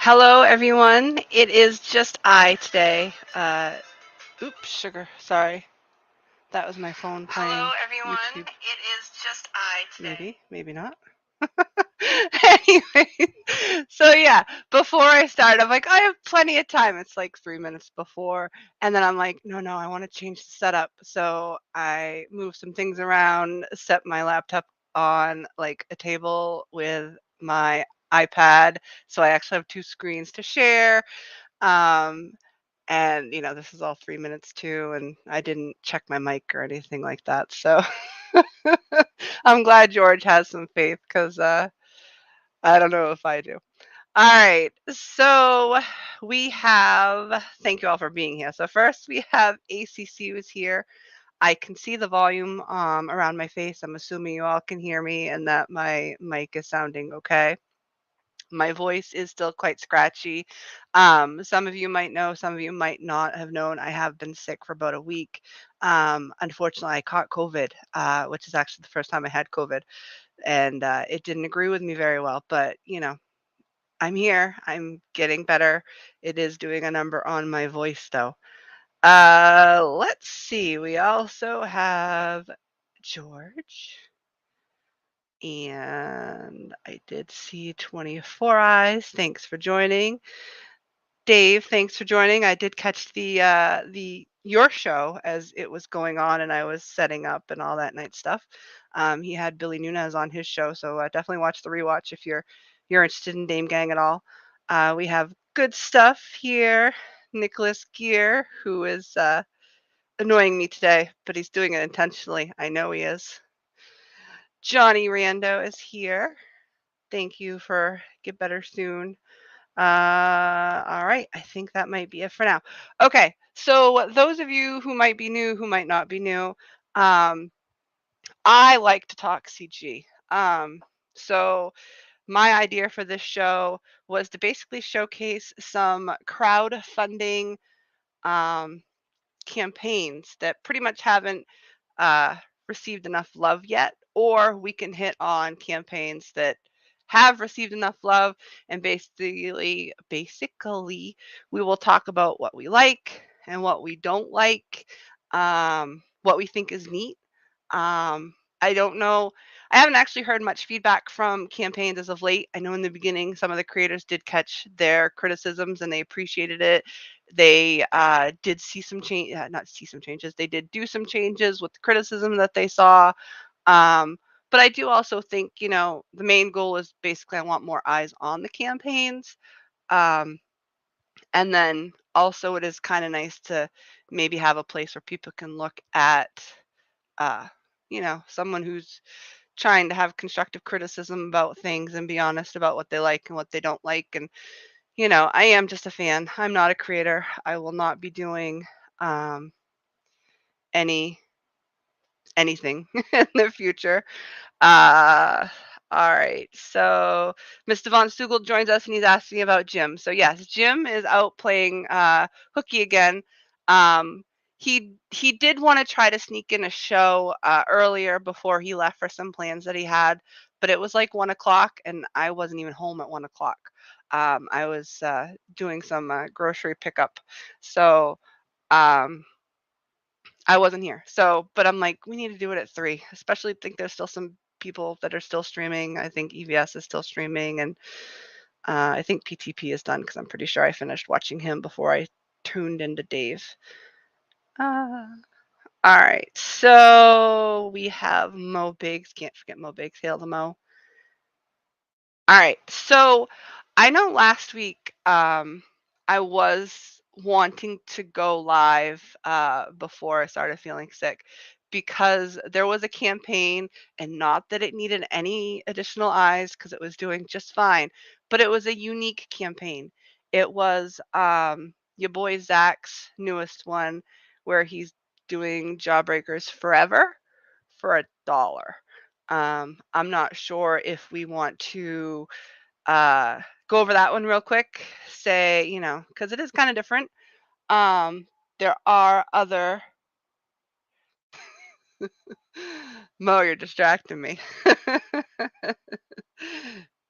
Hello, everyone. It is just I today. Oops, sugar. Sorry. That was my phone playing Hello, everyone. YouTube. It is just I today. Maybe not. Anyway, so yeah, before I start, I'm like, I have plenty of time. It's like 3 minutes before. And then I'm like, no, I want to change the setup. So I move some things around, set my laptop on like a table with my iPad. So I actually have two screens to share. Um, and this is all 3 minutes too, and I didn't check my mic or anything like that. So I'm glad George has some faith because I don't know if I do. All right. So thank you all for being here. So first we have ACC was here. I can see the volume around my face. I'm assuming you all can hear me and that my mic is sounding okay. My voice is still quite scratchy. Some of you might know, some of you might not have known. I have been sick for about a week. Unfortunately, I caught COVID, which is actually the first time I had COVID, and it didn't agree with me very well. But I'm here. I'm getting better. It is doing a number on my voice, though. Let's see. We also have George. And I did see 24 eyes. Thanks for joining. Dave, thanks for joining. I did catch the your show as it was going on and I was setting up and all that night stuff. He had Billy Nunez on his show, so definitely watch the rewatch if you're interested in Dame Gang at all. We have good stuff here. Nicholas Gear, who is annoying me today, but he's doing it intentionally. I know he is. Johnny Rando is here. Thank you for Get Better Soon. All right, I think that might be it for now. Okay, so those of you who might be new, who might not be new, I like to talk CG. So my idea for this show was to basically showcase some crowdfunding um, campaigns that pretty much haven't uh, received enough love yet, or we can hit on campaigns that have received enough love, and basically we will talk about what we like and what we don't like, what we think is neat. I don't know. I haven't actually heard much feedback from campaigns as of late. I know in the beginning some of the creators did catch their criticisms and they appreciated it. They did see some change, not see some changes. They did do some changes with the criticism that they saw. Um, but I do also think, the main goal is basically I want more eyes on the campaigns. Um, and then also it is kind of nice to maybe have a place where people can look at, uh, someone who's trying to have constructive criticism about things and be honest about what they like and what they don't like. And I am just a fan. I'm not a creator. I will not be doing um, any anything in the future. Uh, all right. So Mr. Von Stugel joins us and he's asking about Jim. So yes, Jim is out playing hooky again. Um, he did want to try to sneak in a show earlier before he left for some plans that he had, but it was like 1 o'clock and I wasn't even home at 1 o'clock. I was doing some grocery pickup, so um, I wasn't here. So, but I'm like, we need to do it at 3, especially think there's still some people that are still streaming. I think EVS is still streaming, and I think PTP is done because I'm pretty sure I finished watching him before I tuned into Dave. Uh, all right, so we have Mo Biggs. Can't forget Mo Biggs. Hail to Mo. All right, so I know last week I was wanting to go live before I started feeling sick because there was a campaign, and not that it needed any additional eyes because it was doing just fine, but it was a unique campaign. It was your boy Zach's newest one where he's doing Jawbreakers Forever for $1. I'm not sure if we want to uh, go over that one real quick. Say, because it is kind of different. Um, there are other. Mo, you're distracting me.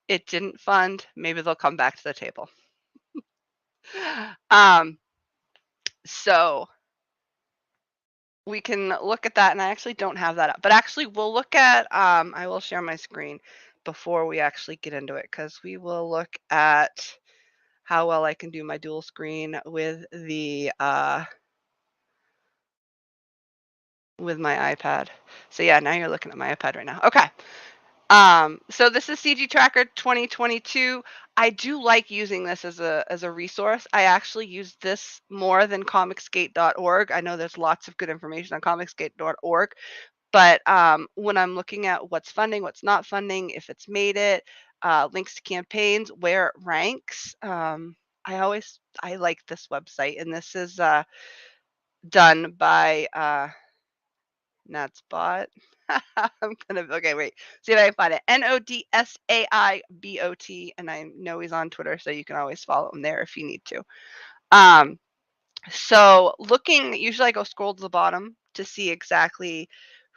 It didn't fund. Maybe they'll come back to the table. Um, so we can look at that, and I actually don't have that up, but actually we'll look at, I will share my screen before we actually get into it, because we will look at how well I can do my dual screen with my iPad. So yeah, now you're looking at my iPad right now. Okay. So this is CG Tracker 2022. I do like using this as a resource. I actually use this more than comicsgate.org. I know there's lots of good information on comicsgate.org, but when I'm looking at what's funding, what's not funding, if it's made it, links to campaigns, where it ranks, I like this website, and this is done by Natspot. I'm gonna okay, wait. See if I can find it. Nodsaibot, and I know he's on Twitter, so you can always follow him there if you need to. Um, so looking, usually I go scroll to the bottom to see exactly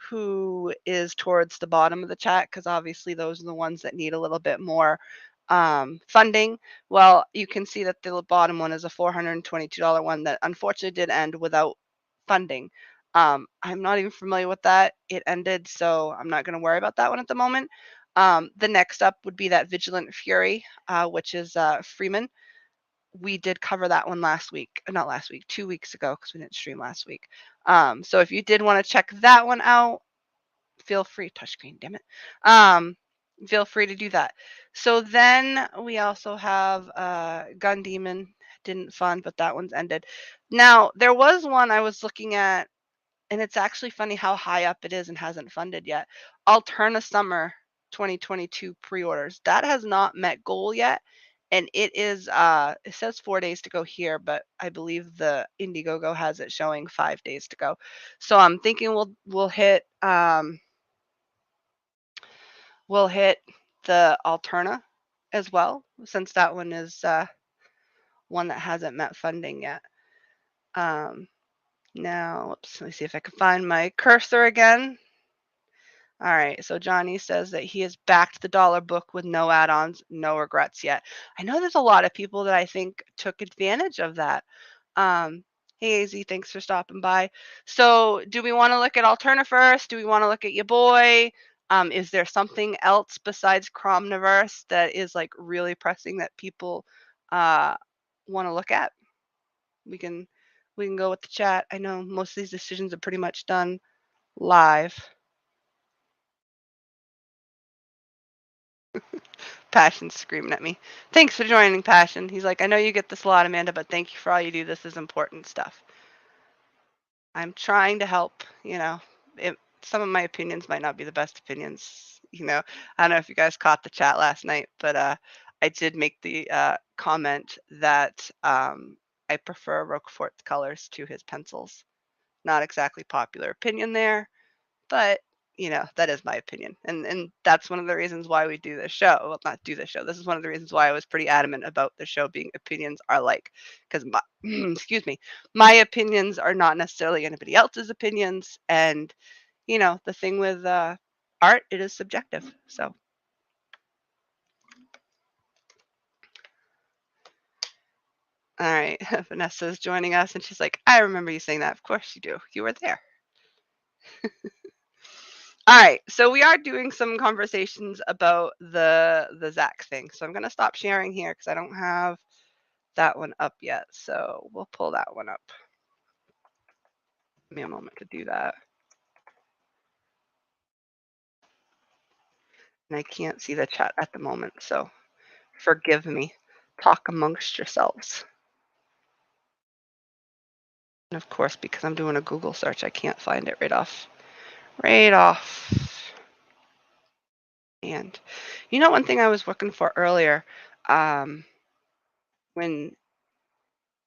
who is towards the bottom of the chat, because obviously those are the ones that need a little bit more funding. Well, you can see that the bottom one is a $422 one that unfortunately did end without funding. I'm not even familiar with that. It ended, so I'm not going to worry about that one at the moment. The next up would be that Vigilant Fury, which is Freeman. We did cover that one last week, not last week, 2 weeks ago, because we didn't stream last week. So if you did want to check that one out, feel free. Touchscreen, damn it. Feel free to do that. So then we also have Gun Demon. Didn't fund, but that one's ended. Now there was one I was looking at, and it's actually funny how high up it is and hasn't funded yet. Alterna Summer 2022 pre-orders. That has not met goal yet. And it says 4 days to go here, but I believe the Indiegogo has it showing 5 days to go. So I'm thinking we'll hit the Alterna as well, since that one is one that hasn't met funding yet. Now, let me see if I can find my cursor again. All right, so Johnny says that he has backed the dollar book with no add-ons, no regrets yet. I know there's a lot of people that I think took advantage of that. Hey AZ, thanks for stopping by. So do we want to look at Alterna first? Do we want to look at your boy? Is there something else besides Cromniverse that is like really pressing that people uh, want to look at? We can go with the chat. I know most of these decisions are pretty much done live. Passion's screaming at me. Thanks for joining, Passion. He's like, I know you get this a lot, Amanda, but thank you for all you do. This is important stuff. I'm trying to help, some of my opinions might not be the best opinions. I don't know if you guys caught the chat last night, but I did make the comment that I prefer Roquefort's colors to his pencils. Not exactly popular opinion there, but that is my opinion, and that's one of the reasons why we do this show. Well, not do this show. This is one of the reasons why I was pretty adamant about the show being opinions are like, because my excuse me, my opinions are not necessarily anybody else's opinions, and the thing with art, it is subjective. So. All right, Vanessa is joining us, and she's like, I remember you saying that. Of course you do. You were there. All right, so we are doing some conversations about the Zach thing. So I'm gonna stop sharing here because I don't have that one up yet. So we'll pull that one up. Give me a moment to do that. And I can't see the chat at the moment, so forgive me. Talk amongst yourselves. And of course, because I'm doing a Google search, I can't find it right off. And one thing I was looking for earlier, when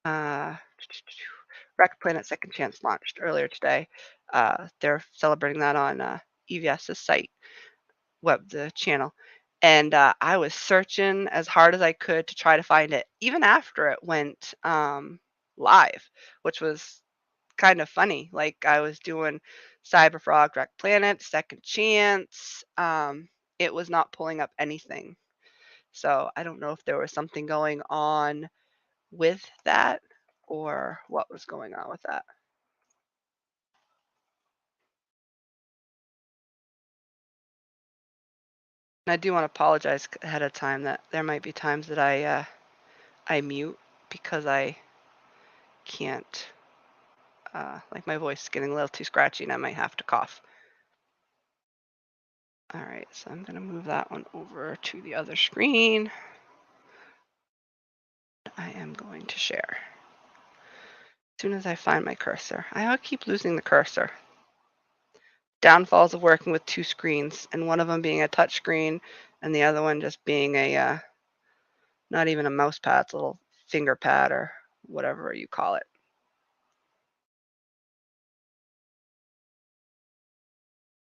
Wreck Planet Second Chance launched earlier today. They're celebrating that on EVS's site, the channel. And I was searching as hard as I could to try to find it, even after it went live, which was kind of funny. Like I was doing Cyberfrog, Wreck Planet, Second Chance. It was not pulling up anything. So I don't know if there was something going on with that, or what was going on with that? And I do want to apologize ahead of time that there might be times that I mute because I can't, like my voice is getting a little too scratchy and I might have to cough. All right, so I'm going to move that one over to the other screen. I am going to share. As soon as I find my cursor. I keep losing the cursor. Downfalls of working with two screens, and one of them being a touch screen and the other one just being a, not even a mouse pad, it's a little finger pad or whatever you call it.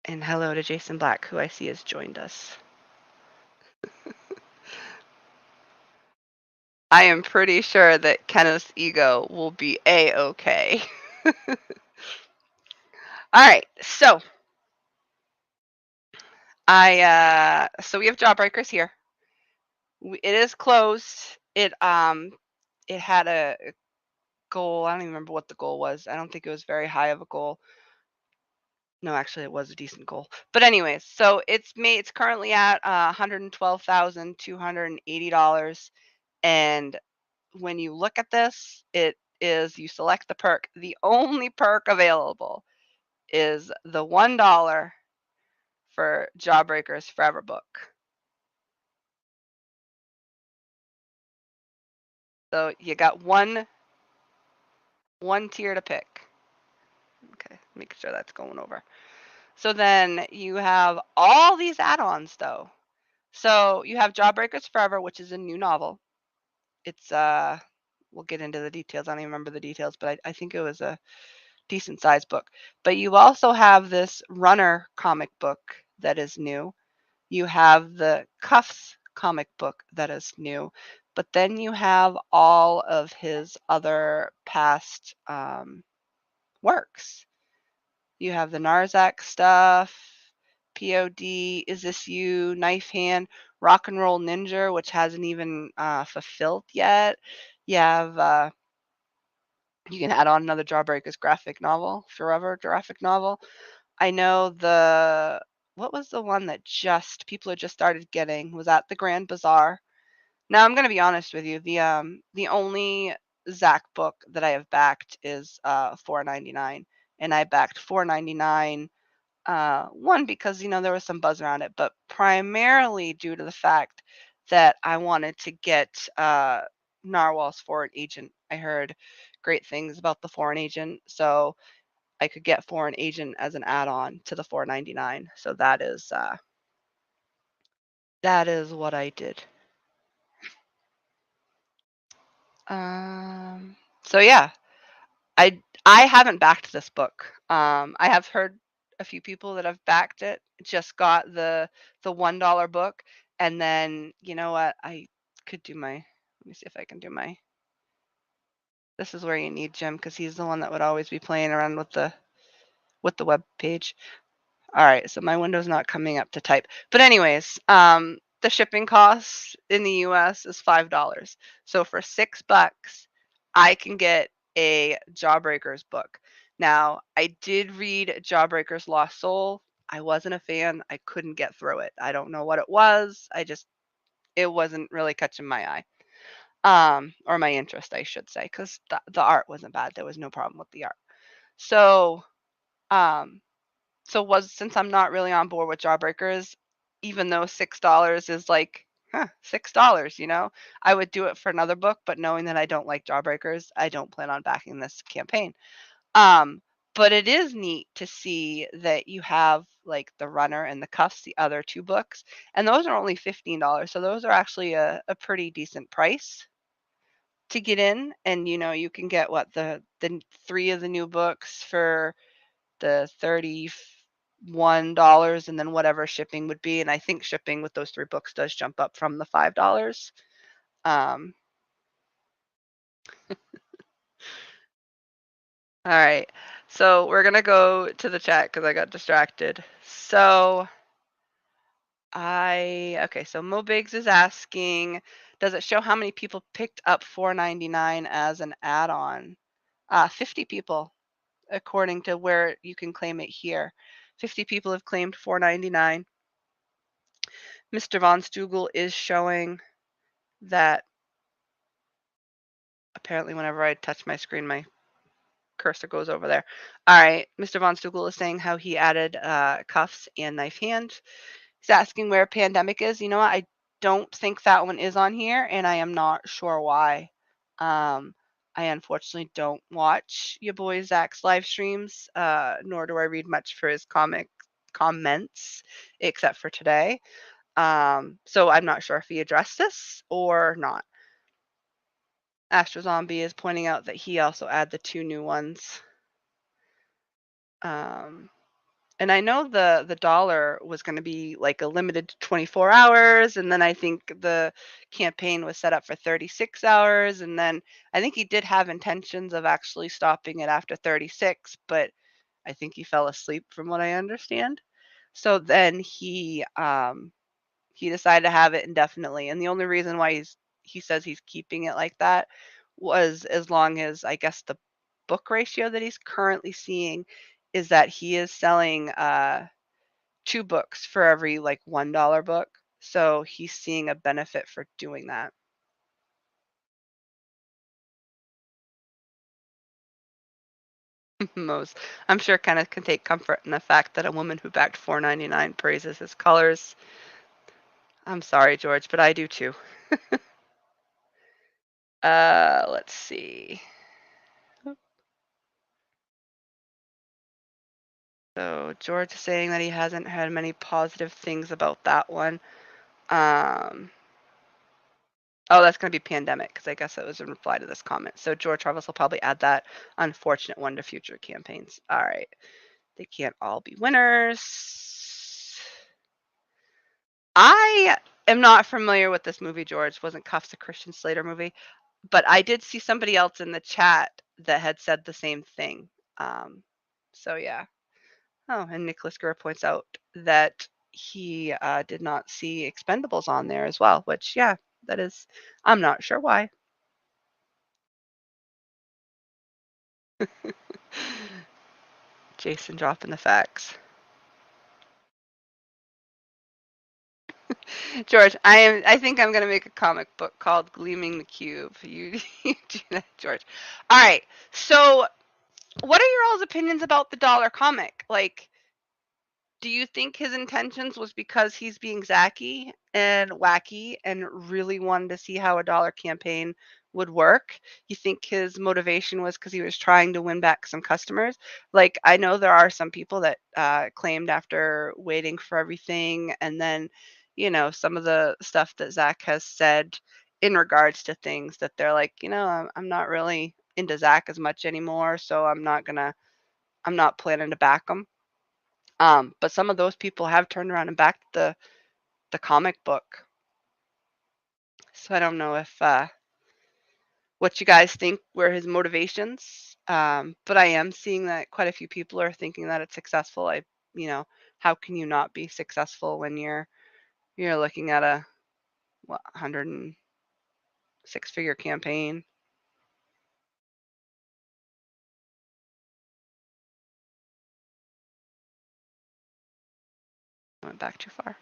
And hello to Jason Black, who I see has joined us. I am pretty sure that Kenneth's ego will be A-okay. All right, so so we have Jawbreakers here. It is closed. It had a goal. I don't even remember what the goal was. I don't think it was very high of a goal. No, actually, it was a decent goal. But anyways, so it's currently at $112,280, and when you look at this, it is you select the perk. The only perk available is the $1 for Jawbreaker's Forever book. So you got one tier to pick. Okay, make sure that's going over. So then you have all these add-ons though. So you have Jawbreakers Forever, which is a new novel. It's we'll get into the details. I don't even remember the details, but I think it was a decent sized book. But you also have this Runner comic book that is new. You have the Cuffs comic book that is new. But then you have all of his other past works. You have the Narzak stuff, POD, Is This You, Knife Hand, Rock and Roll Ninja, which hasn't even fulfilled yet. You have you can add on another Jawbreakers graphic novel, Forever graphic novel. I know what was the one that just people had just started getting was at the Grand Bazaar. Now I'm gonna be honest with you, the only Zach book that I have backed is $4.99, and I backed $4.99. One because there was some buzz around it, but primarily due to the fact that I wanted to get Narwhal's Foreign Agent. I heard great things about the Foreign Agent, so I could get Foreign Agent as an add-on to the $4.99. So that is what I did. So yeah, I haven't backed this book. I have heard a few people that have backed it, just got the $1 book, and then you know what? I could do my let me see if I can do my this is where you need Jim because he's the one that would always be playing around with the web page. All right, so my window's not coming up to type. But anyways, the shipping cost in the US is $5. So for $6, I can get a Jawbreakers book. Now, I did read Jawbreakers Lost Soul. I wasn't a fan. I couldn't get through it. I don't know what it was. It wasn't really catching my eye. Or my interest, I should say, because the art wasn't bad. There was no problem with the art. So, um, since I'm not really on board with Jawbreakers, even though $6 is like, $6, I would do it for another book, but knowing that I don't like Jawbreakers, I don't plan on backing this campaign. Um, but it is neat to see that you have like the Runner and the Cuffs, the other two books, and those are only $15. So those are actually a pretty decent price to get in. And you can get the three of the new books for the $31 and then whatever shipping would be. And I think shipping with those three books does jump up from the $5. Um, all right. So we're gonna go to the chat because I got distracted. So okay, so Mo Biggs is asking, Does it show how many people picked up $4.99 as an add-on? 50 people, according to where you can claim it here. 50 people have claimed $4.99. Mr. Von Stugel is showing that apparently whenever I touch my screen, my cursor goes over there. All right, Mr. Von Stugel is saying how he added cuffs and knife hand. He's asking where pandemic is. You know what? I don't think that one is on here, and I am not sure why. I unfortunately don't watch your boy Zach's live streams, nor do I read much for his comic comments, except for today. So I'm not sure if he addressed this or not. Astro Zombie is pointing out that he also added the 2 new ones. And I know the dollar was going to be like a limited to 24 hours, and then I think the campaign was set up for 36 hours, and then I think he did have intentions of actually stopping it after 36, but I think he fell asleep from what I understand. So then he decided to have it indefinitely, and the only reason why he says he's keeping it like that was as long as I guess the book ratio that he's currently seeing is that he is selling 2 books for every like $1 book. So he's seeing a benefit for doing that. Most, I'm sure, kind of can take comfort in the fact that a woman who backed $4.99 praises his colors. I'm sorry, George, but I do too. Let's see. So George is saying that he hasn't had many positive things about that one. Um, oh, that's going to be pandemic because I guess it was in reply to this comment. So George Harvest will probably add that unfortunate one to future campaigns. All right. They can't all be winners. I am not familiar with this movie, George. Wasn't Cuffs a Christian Slater movie? But I did see somebody else in the chat that had said the same thing. Um, so yeah. Oh, and Nicholas Gurr points out that he did not see Expendables on there as well, which, yeah, that is, I'm not sure why. Jason dropping the facts. George, I think I'm gonna make a comic book called Gleaming the Cube. You do that, George. All right. So, what are your all's opinions about the dollar comic? Like, do you think his intentions was because he's being zacky and wacky and really wanted to see how a dollar campaign would work? You think his motivation was because he was trying to win back some customers? Like, I know there are some people that claimed after waiting for everything, and then, some of the stuff that Zach has said in regards to things that they're like, I'm not really into Zach as much anymore, so I'm not planning to back him. But some of those people have turned around and backed the comic book. So I don't know if what you guys think were his motivations. But I am seeing that quite a few people are thinking that it's successful. You know, how can you not be successful when you're looking at a 106-figure campaign? I went back too far.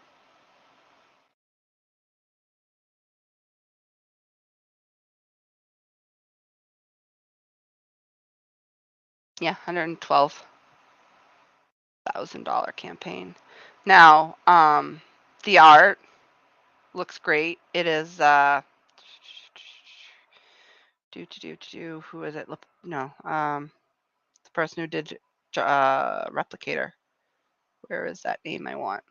Yeah, $112,000 campaign. Now, the art looks great. It is who is it? No, the person who did Replicator. Where is that name I want?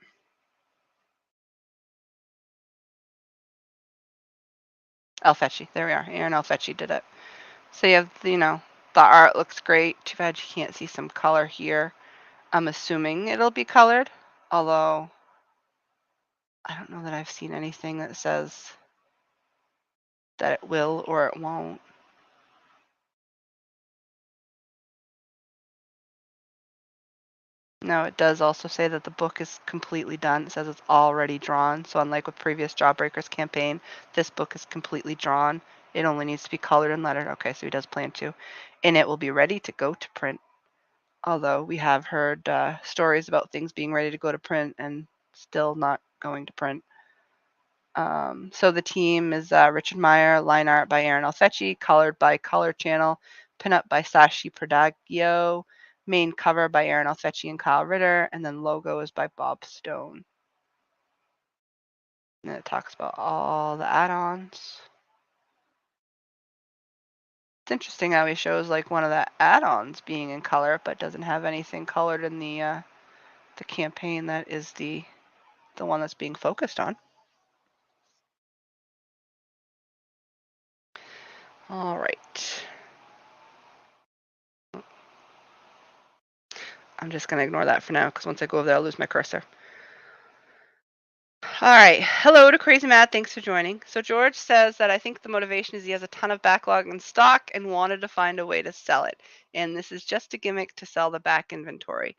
Elfetchy. There we are. Aaron Elfetchy did it. So you have, the art looks great. Too bad you can't see some color here. I'm assuming it'll be colored, although I don't know that I've seen anything that says that it will or it won't. No, it does also say that the book is completely done. It says it's already drawn. So unlike with previous Jawbreakers campaign, this book is completely drawn. It only needs to be colored and lettered. Okay, so he does plan to. And it will be ready to go to print. Although we have heard stories about things being ready to go to print and still not going to print. So the team is Richard Meyer, line art by Aaron Alfecci, colored by Color Channel, pinup by Sashi Prodagio, main cover by Aaron Alfecci and Kyle Ritter, and then logo is by Bob Stone. And it talks about all the add-ons. It's interesting how he shows like one of the add-ons being in color, but doesn't have anything colored in the campaign that is the one that's being focused on. All right. I'm just going to ignore that for now because once I go over there, I'll lose my cursor. All right. Hello to Crazy Matt. Thanks for joining. So George says that I think the motivation is he has a ton of backlog in stock and wanted to find a way to sell it. And this is just a gimmick to sell the back inventory.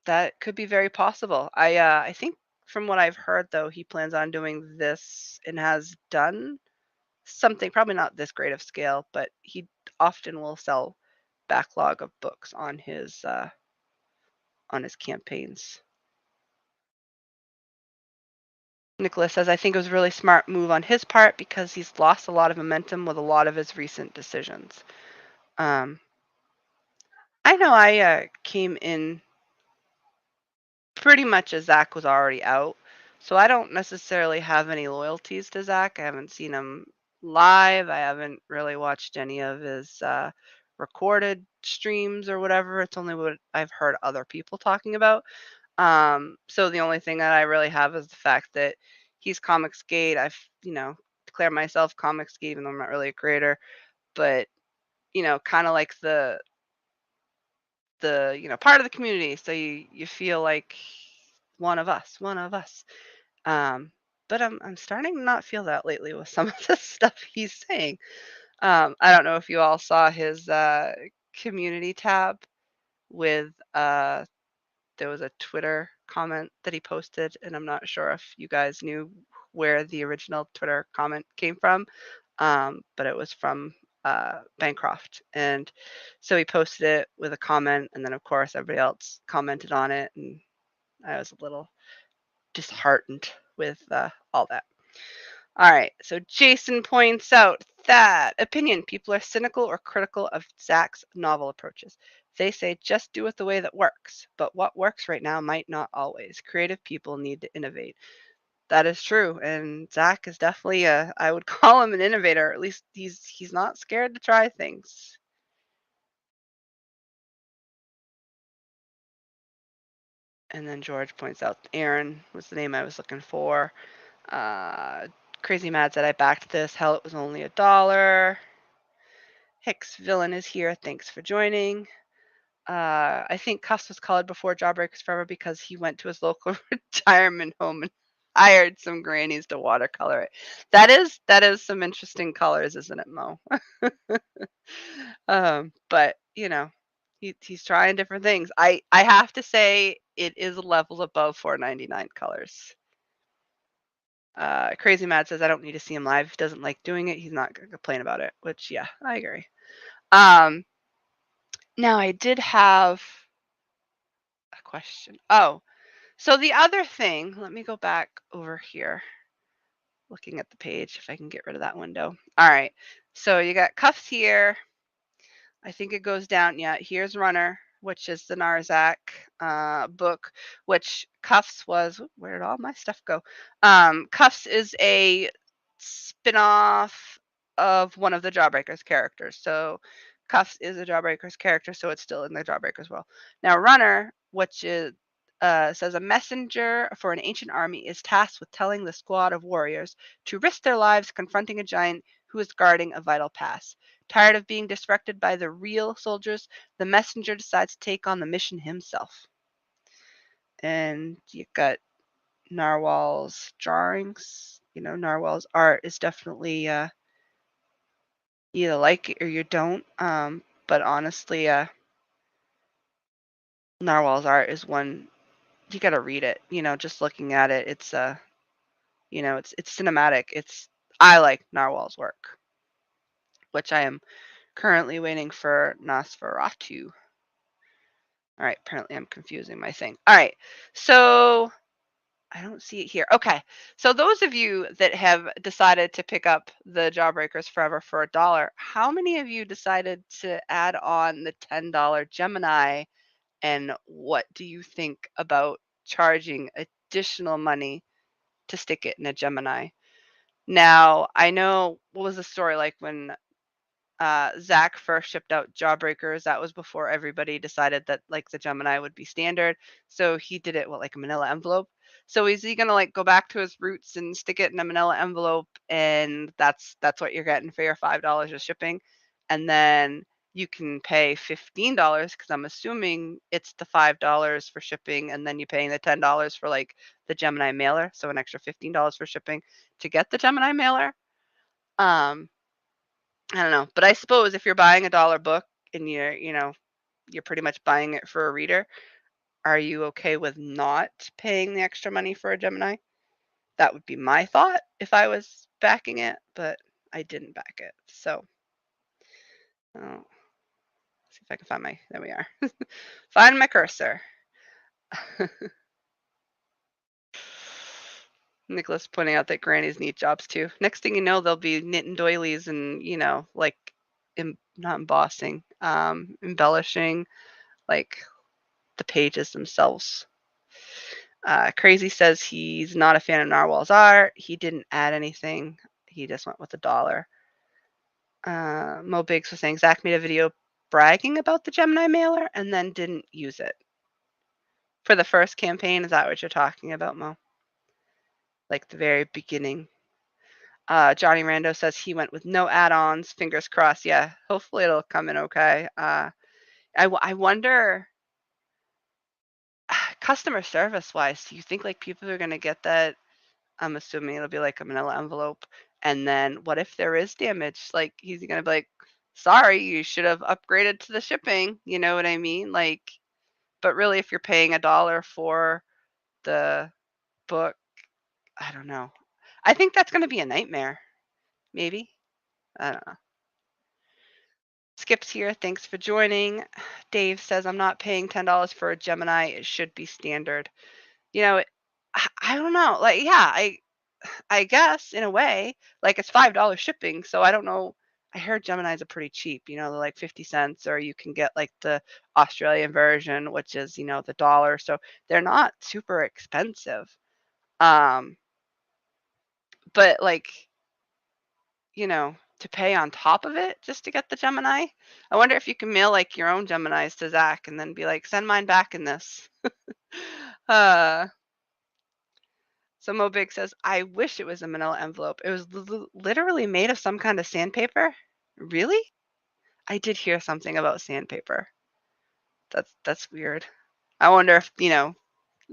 That could be very possible. I think from what I've heard though, he plans on doing this and has done something, probably not this great of scale, but he often will sell backlog of books on his campaigns. Nicholas says, I think it was a really smart move on his part because he's lost a lot of momentum with a lot of his recent decisions. I know I came in pretty much as Zach was already out, so I don't necessarily have any loyalties to Zach. I haven't seen him live. I haven't really watched any of his recorded streams or whatever. It's only what I've heard other people talking about. So the only thing that I really have is the fact that he's Comicsgate. I've, declared myself Comicsgate, even though I'm not really a creator, but kind of like the part of the community. So you feel like one of us, one of us. But I'm starting to not feel that lately with some of the stuff he's saying. I don't know if you all saw his community tab with there was a Twitter comment that he posted, and I'm not sure if you guys knew where the original Twitter comment came from, but it was from Bancroft. And so he posted it with a comment, and then of course everybody else commented on it, and I was a little disheartened with all that. All right, so Jason points out that opinion people are cynical or critical of Zach's novel approaches. They say just do it the way that works, but what works right now might not always. Creative people need to innovate. That is true, and Zach is definitely I would call him an innovator. At least he's not scared to try things. And then George points out Aaron was the name I was looking for. Uh, Crazy Mad said I backed this. Hell, it was only $1. Hicks Villain is here. Thanks for joining. I think Cuffs was colored before Jawbreakers Forever because he went to his local retirement home and hired some grannies to watercolor it. That is some interesting colors, isn't it, Mo? But he's trying different things. I have to say it is a level above 4.99 colors. Crazy Mad says I don't need to see him live. If he doesn't like doing it, he's not gonna complain about it. Which yeah, I agree. Now I did have a question. Oh, so the other thing, let me go back over here, looking at the page, if I can get rid of that window. All right. So you got Cuffs here. I think it goes down. Yeah, here's Runner, which is the Narzak book, which Cuffs was. Where did all my stuff go? Cuffs is a spin-off of one of the Jawbreakers characters. So Cuffs is a Jawbreakers character, so it's still in the Jawbreakers world. Now Runner, which is says a messenger for an ancient army is tasked with telling the squad of warriors to risk their lives confronting a giant who is guarding a vital pass. Tired of being distracted by the real soldiers, the messenger decides to take on the mission himself. And you got Narwhal's drawings. Narwhal's art is definitely you either like it or you don't. But honestly, Narwhal's art is one you gotta read it. Just looking at it, it's cinematic. I like Narwhal's work, which I am currently waiting for Nosferatu. All right, apparently I'm confusing my thing. All right, so I don't see it here. Okay, so those of you that have decided to pick up the Jawbreakers Forever for $1, how many of you decided to add on the $10 Gemini, and what do you think about charging additional money to stick it in a Gemini? Now, I know what was the story like when Zach first shipped out Jawbreakers. That was before everybody decided that like the Gemini would be standard. So he did it with like a manila envelope. So is he gonna like go back to his roots and stick it in a manila envelope, and that's what you're getting for your $5 of shipping, and then you can pay $15 because I'm assuming it's the $5 for shipping, and then you're paying the $10 for like the Gemini mailer, so an extra $15 for shipping to get the Gemini mailer. Um, I don't know, but I suppose if you're buying a dollar book and you're pretty much buying it for a reader, are you okay with not paying the extra money for a Gemini? That would be my thought if I was backing it, but I didn't back it. So, oh, see if I can find there we are. Find my cursor. Nicholas pointing out that grannies need jobs too. Next thing you know, they'll be knitting doilies and, like not embossing, embellishing like the pages themselves. Crazy says he's not a fan of Narwhal's art. He didn't add anything. He just went with $1. Mo Biggs was saying Zach made a video bragging about the Gemini mailer and then didn't use it for the first campaign. Is that what you're talking about, Mo? Like the very beginning. Johnny Rando says he went with no add-ons. Fingers crossed. Yeah, hopefully it'll come in okay. I wonder, customer service wise, do you think like people are gonna get that? I'm assuming it'll be like a manila envelope. And then what if there is damage? Like he's gonna be like, sorry, you should have upgraded to the shipping. You know what I mean? Like, but really, if you're paying $1 for the book, I don't know. I think that's gonna be a nightmare. Maybe. I don't know. Skip's here. Thanks for joining. Dave says I'm not paying $10 for a Gemini. It should be standard. You know, I don't know. Like, yeah, I guess in a way, like it's $5 shipping. So I don't know. I heard Gemini's are pretty cheap. They're like 50 cents, or you can get like the Australian version, which is the dollar. So they're not super expensive. Um, but like to pay on top of it just to get the Gemini. I wonder if you can mail like your own Geminis to Zach and then be like, send mine back in this. uh, so Mo Big says, I wish it was a manila envelope. It was literally made of some kind of sandpaper. Really? I did hear something about sandpaper. That's weird. I wonder if,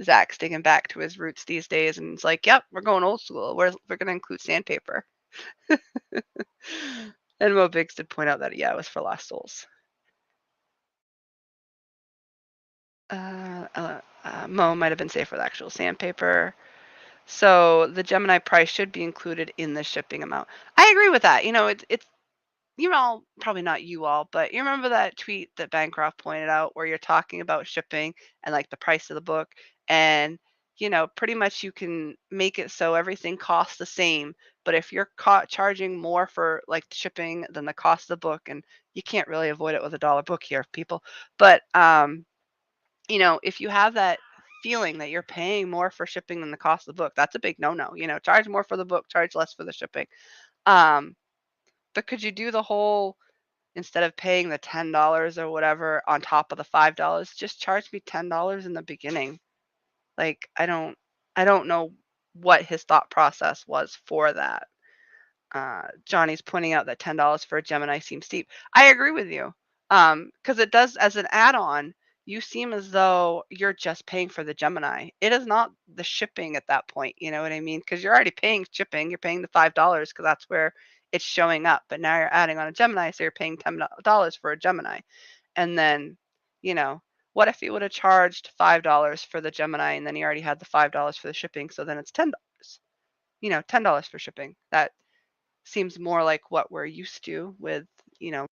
Zach's digging back to his roots these days and it's like, yep, we're going old school. We're going to include sandpaper. And Mo Biggs did point out that, yeah, it was for Lost Souls. Mo might have been safe with actual sandpaper. So the Gemini price should be included in the shipping amount. I agree with that. It's you all, probably not you all, but you remember that tweet that Bancroft pointed out where you're talking about shipping and like the price of the book, and pretty much you can make it so everything costs the same, but if you're charging more for like shipping than the cost of the book, and you can't really avoid it with a dollar book here, people, but if you have that feeling that you're paying more for shipping than the cost of the book, that's a big no-no. Charge more for the book, charge less for the shipping. Um, but could you do the whole, instead of paying the $10 or whatever on top of the $5, just charge me $10 in the beginning? Like, I don't know what his thought process was for that. Johnny's pointing out that $10 for a Gemini seems steep. I agree with you. Because it does, as an add-on, you seem as though you're just paying for the Gemini. It is not the shipping at that point. You know what I mean? Because you're already paying shipping. You're paying the $5 because that's where it's showing up. But now you're adding on a Gemini, so you're paying $10 for a Gemini. And then, you know, What if he would have charged $5 for the Gemini and then he already had the $5 for the shipping, so then it's $10. $10 for shipping. That seems more like what we're used to with, you know.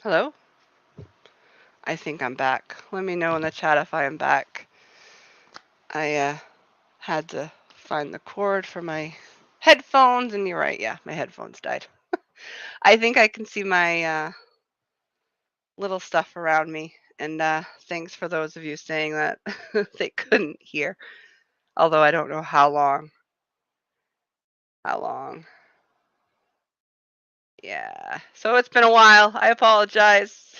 Hello? I think I'm back. Let me know in the chat if I am back. I had to find the cord for my headphones, and you're right, yeah, my headphones died. I think I can see my little stuff around me, and thanks for those of you saying that they couldn't hear, although I don't know how long. How long? Yeah. So it's been a while. I apologize.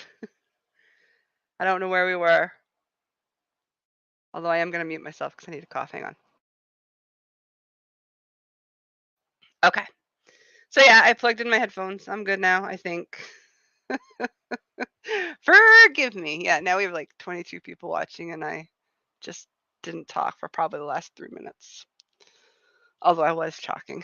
I don't know where we were. Although I am going to mute myself because I need a cough. Hang on. Okay. So yeah, I plugged in my headphones. I'm good now, I think. Forgive me. Yeah, now we have like 22 people watching, and I just didn't talk for probably the last 3 minutes. Although I was talking.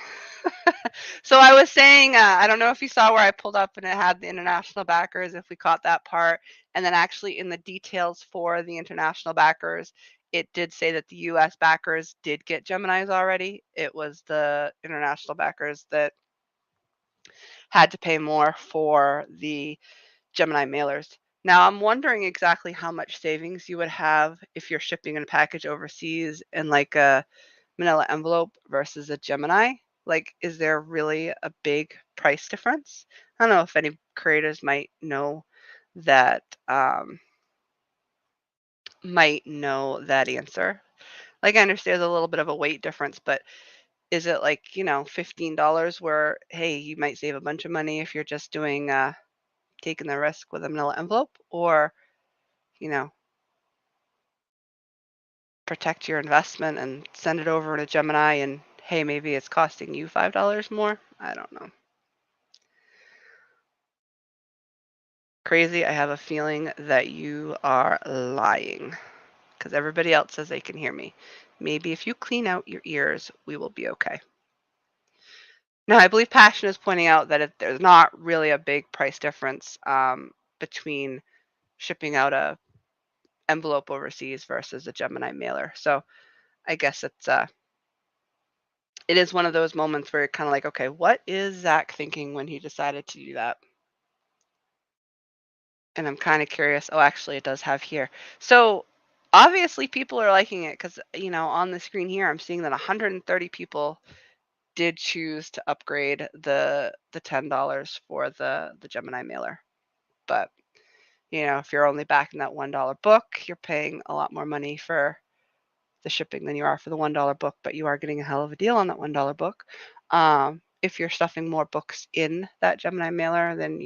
So I was saying, I don't know if you saw where I pulled up and it had the international backers, if we caught that part. And then actually in the details for the international backers, it did say that the US backers did get Geminis already. It was the international backers that had to pay more for the Gemini mailers. Now, I'm wondering exactly how much savings you would have if you're shipping in a package overseas in like a manila envelope versus a Gemini. Like, is there really a big price difference? I don't know if any creators that um, might know that answer. Like, I understand there's a little bit of a weight difference, but is it like, $15 where, hey, you might save a bunch of money if you're just doing taking the risk with a manila envelope, or, you know, protect your investment and send it over to Gemini and hey, maybe it's costing you $5 more? I don't know. Crazy, I have a feeling that you are lying because everybody else says they can hear me. Maybe if you clean out your ears, we will be okay. Now, I believe Passion is pointing out that there's not really a big price difference between shipping out a envelope overseas versus a Gemini mailer. So I guess it is one of those moments where you're kind of like, okay, what is Zach thinking when he decided to do that? And I'm kind of curious. Oh, actually, it does have here. So obviously, people are liking it because, on the screen here, I'm seeing that 130 people did choose to upgrade the $10 for the Gemini mailer. But, if you're only backing that $1 book, you're paying a lot more money for the shipping than you are for the $1 book, but you are getting a hell of a deal on that $1 book. If you're stuffing more books in that Gemini mailer, then,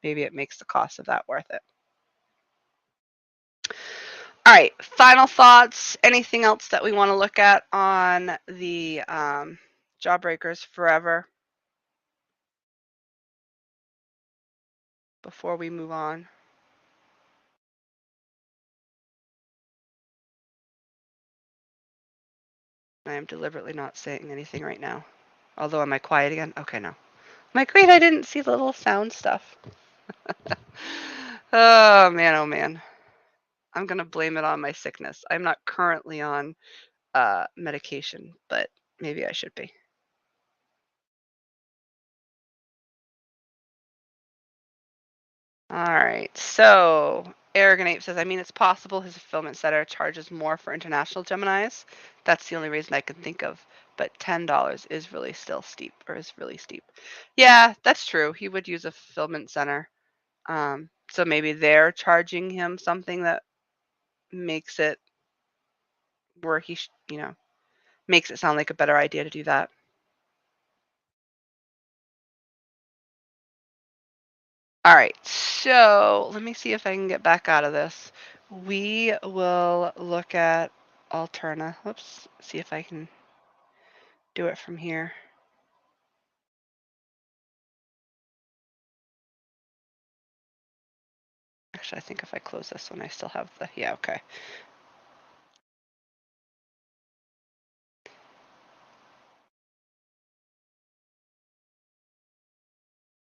maybe it makes the cost of that worth it. All right, final thoughts. Anything else that we want to look at on the Jawbreakers Forever before we move on? I am deliberately not saying anything right now. Although, am I quiet again? Okay, no. I'm like, wait, I didn't see the little sound stuff. Oh, man, oh, man. I'm going to blame it on my sickness. I'm not currently on medication, but maybe I should be. All right. So Arrogant Ape says, I mean, it's possible his fulfillment center charges more for international Geminis. That's the only reason I can think of. But $10 is really still steep, or is really steep. Yeah, that's true. He would use a fulfillment center. So maybe they're charging him something that makes it where makes it sound like a better idea to do that. All right, so let me see if I can get back out of this. We will look at Alterna. Whoops, see if I can do it from here. Actually, I think if I close this one, I still have yeah, okay.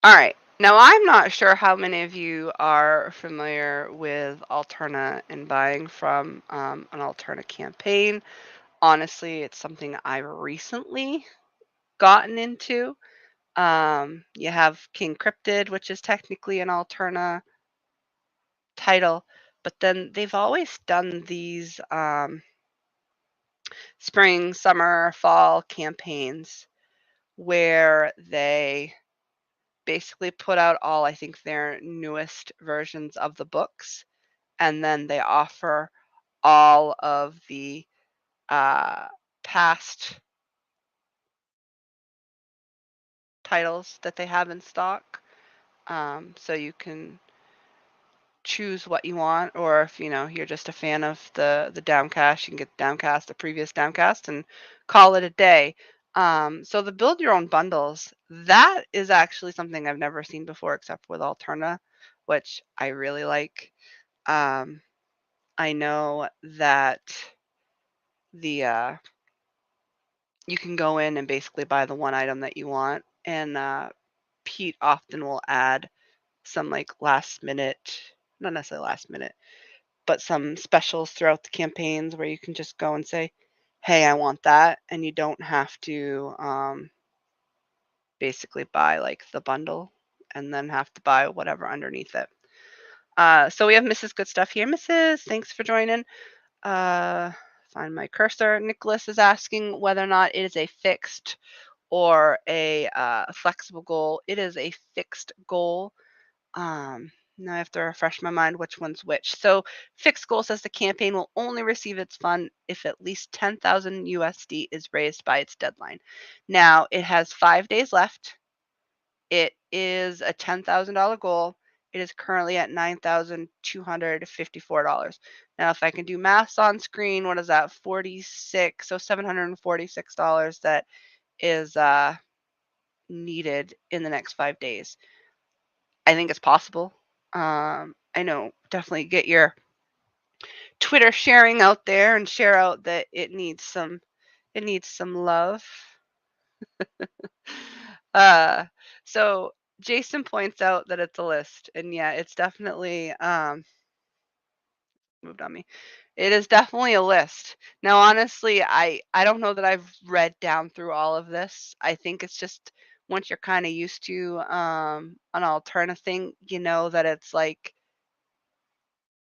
All right, now I'm not sure how many of you are familiar with Alterna and buying from an Alterna campaign. Honestly, it's something I've recently gotten into. You have King Cryptid, which is technically an Alterna title, but then they've always done these spring, summer, fall campaigns where they basically put out all, I think, their newest versions of the books, and then they offer all of the past titles that they have in stock. So you can choose what you want, or if you're just a fan of the Downcast, you can get Downcast, the previous Downcast, and call it a day. So the build your own bundles, that is actually something I've never seen before except with Alterna, which I really like. I know that the you can go in and basically buy the one item that you want, and Pete often will add some like last minute, not necessarily last minute, but some specials throughout the campaigns where you can just go and say, "Hey, I want that," and you don't have to basically buy like the bundle and then have to buy whatever underneath it. So we have Mrs. Good Stuff here. Mrs., thanks for joining. Uh, find my cursor. Nicholas is asking whether or not it is a fixed or a flexible goal. It is a fixed goal. Now I have to refresh my mind which one's which. So fixed goal says the campaign will only receive its fund if at least 10,000 USD is raised by its deadline. Now it has 5 days left. It is a $10,000 goal. It is currently at $9,254. Now, if I can do maths on screen, what is that? 46, so $746 that is needed in the next 5 days. I think it's possible. I know, definitely get your Twitter sharing out there and share out that it needs some love. Uh, so Jason points out that it's a list, and yeah, it's definitely moved on me. It is definitely a list. Now, honestly, I don't know that I've read down through all of this. I think it's just once you're kind of used to an alternative thing, you know that it's like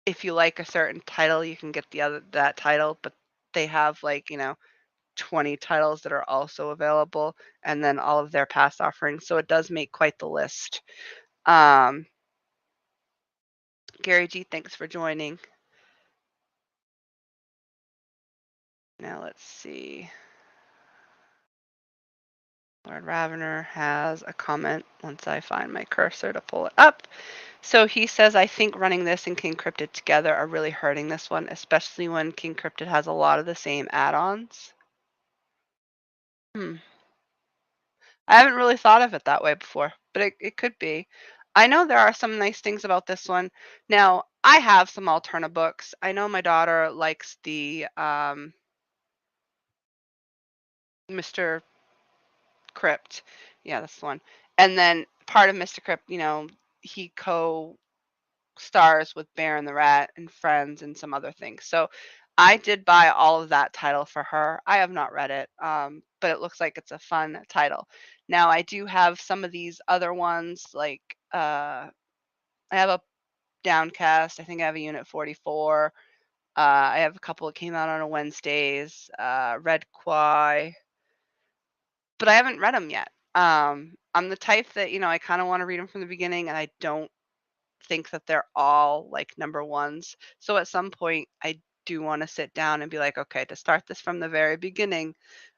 if you like a certain title, you can get that title, but they have like 20 titles that are also available, and then all of their past offerings. So it does make quite the list. Um, Gary G, thanks for joining. Now let's see. Lord Ravener has a comment once I find my cursor to pull it up. So he says, I think running this and King Cryptid together are really hurting this one, especially when King Cryptid has a lot of the same add-ons. Hmm. I haven't really thought of it that way before, but it could be. I know there are some nice things about this one. Now, I have some Alterna books. I know my daughter likes the Mr. Crypt. Yeah, that's the one. And then part of Mr. Crypt, he co-stars with Bear and the Rat and Friends and some other things. So I did buy all of that title for her. I have not read it, but it looks like it's a fun title. Now I do have some of these other ones, like I have a Downcast. I think I have a Unit 44. I have a couple that came out on a Wednesdays. Red Quai, but I haven't read them yet. I'm the type that I kind of want to read them from the beginning, and I don't think that they're all like number ones. So at some point, I do want to sit down and be like, okay, to start this from the very beginning,